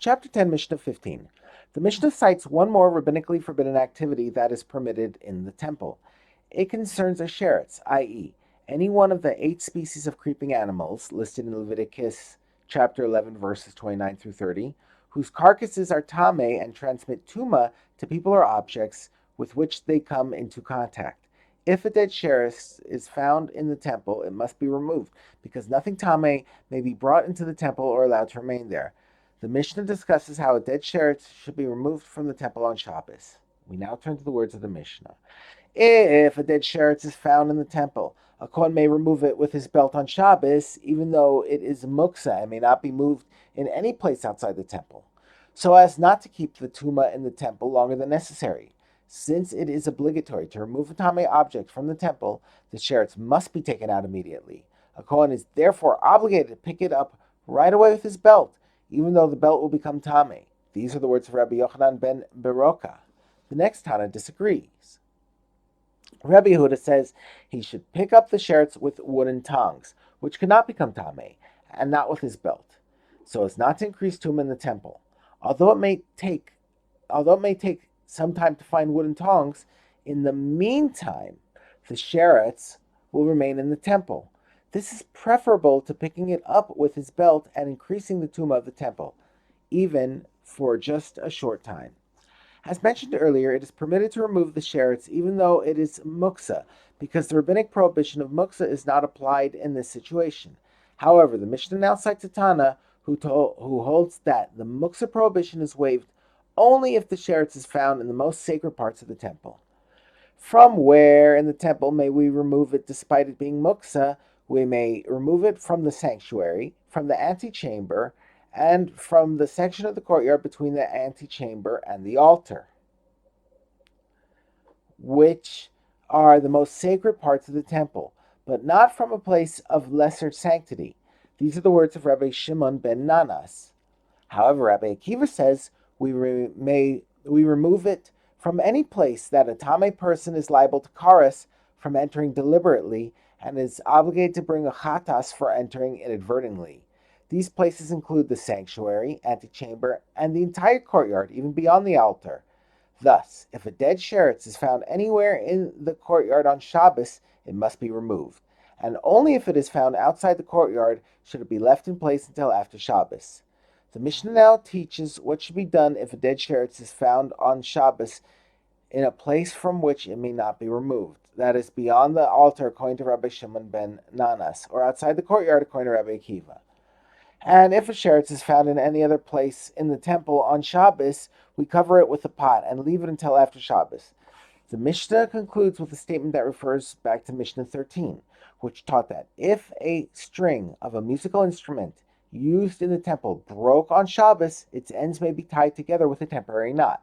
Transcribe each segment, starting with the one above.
Chapter 10, Mishnah 15. The Mishnah cites one more rabbinically forbidden activity that is permitted in the temple. It concerns a sheretz, i.e., any one of the 8 species of creeping animals listed in Leviticus chapter 11, verses 29 through 30, whose carcasses are tameh and transmit tuma to people or objects with which they come into contact. If a dead sheretz is found in the temple, it must be removed, because nothing tameh may be brought into the temple or allowed to remain there. The Mishnah discusses how a dead sheretz should be removed from the temple on Shabbos. We now turn to the words of the Mishnah. If a dead sheretz is found in the temple, a kohen may remove it with his belt on Shabbos, even though it is muksa and may not be moved in any place outside the temple, so as not to keep the tuma in the temple longer than necessary. Since it is obligatory to remove a tameh object from the temple, the sheretz must be taken out immediately. A kohen is therefore obligated to pick it up right away with his belt, even though the belt will become tameh. These are the words of Rabbi Yochanan ben Beroka. The next Tana disagrees. Rabbi Yehuda says he should pick up the sheretz with wooden tongs, which cannot become tameh, and not with his belt, so as not to increase tumah in the temple. Although it may take some time to find wooden tongs, in the meantime, the sheretz will remain in the temple. This is preferable to picking it up with his belt and increasing the tumah of the temple, even for just a short time. As mentioned earlier, it is permitted to remove the sheretz even though it is muksa, because the rabbinic prohibition of muksa is not applied in this situation. However, the Mishnah now cites a Tana who holds that the muksa prohibition is waived only if the sheretz is found in the most sacred parts of the temple. From where in the temple may we remove it despite it being muksa? We may remove it from the sanctuary, from the antechamber, and from the section of the courtyard between the antechamber and the altar, which are the most sacred parts of the temple, but not from a place of lesser sanctity. These are the words of Rabbi Shimon ben Nanas. However, Rabbi Akiva says we remove it from any place that a tameh person is liable to karas from entering deliberately and is obligated to bring a chatas for entering inadvertently. These places include the sanctuary, antechamber, and the entire courtyard, even beyond the altar. Thus, if a dead sheretz is found anywhere in the courtyard on Shabbos, it must be removed, and only if it is found outside the courtyard should it be left in place until after Shabbos. The Mishnah now teaches what should be done if a dead sheretz is found on Shabbos in a place from which it may not be removed, that is, beyond the altar according to Rabbi Shimon ben Nanas, or outside the courtyard according to Rabbi Akiva. And if a sheretz is found in any other place in the temple on Shabbos, we cover it with a pot and leave it until after Shabbos. The Mishnah concludes with a statement that refers back to Mishnah 13, which taught that if a string of a musical instrument used in the temple broke on Shabbos, its ends may be tied together with a temporary knot.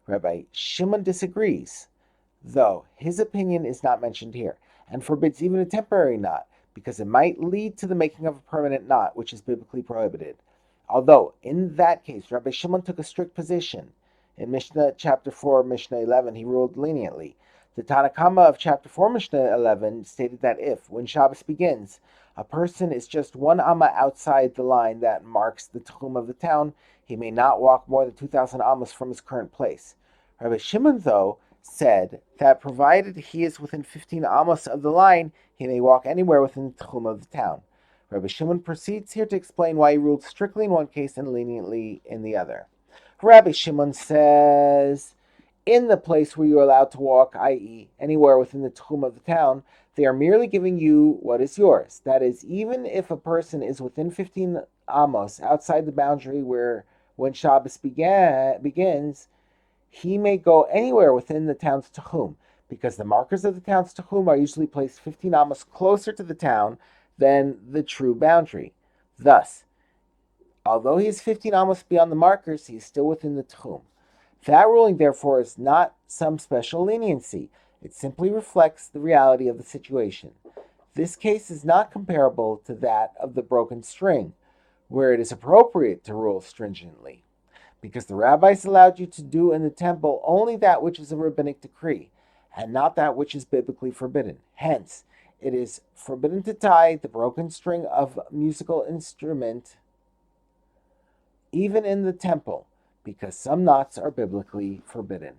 Rabbi Shimon disagrees, though his opinion is not mentioned here, and forbids even a temporary knot, because it might lead to the making of a permanent knot, which is biblically prohibited. Although, in that case, Rabbi Shimon took a strict position. In Mishnah chapter 4, Mishnah 11, he ruled leniently. The Tanakama of chapter 4, Mishnah 11 stated that if, when Shabbos begins, a person is just 1 amma outside the line that marks the tchum of the town, he may not walk more than 2,000 ammas from his current place. Rabbi Shimon, though, said that provided he is within 15 amos of the line, he may walk anywhere within the tchum of the town. Rabbi Shimon proceeds here to explain why he ruled strictly in one case and leniently in the other. Rabbi Shimon says, in the place where you are allowed to walk, i.e., anywhere within the tchum of the town, they are merely giving you what is yours. That is, even if a person is within 15 amos outside the boundary where when Shabbos begins, he may go anywhere within the town's tchum, because the markers of the town's tchum are usually placed 15 amos closer to the town than the true boundary. Thus, although he is 15 amos beyond the markers, he is still within the tchum. That ruling, therefore, is not some special leniency. It simply reflects the reality of the situation. This case is not comparable to that of the broken string, where it is appropriate to rule stringently, because the rabbis allowed you to do in the temple only that which is a rabbinic decree, and not that which is biblically forbidden. Hence, it is forbidden to tie the broken string of a musical instrument even in the temple, because some knots are biblically forbidden.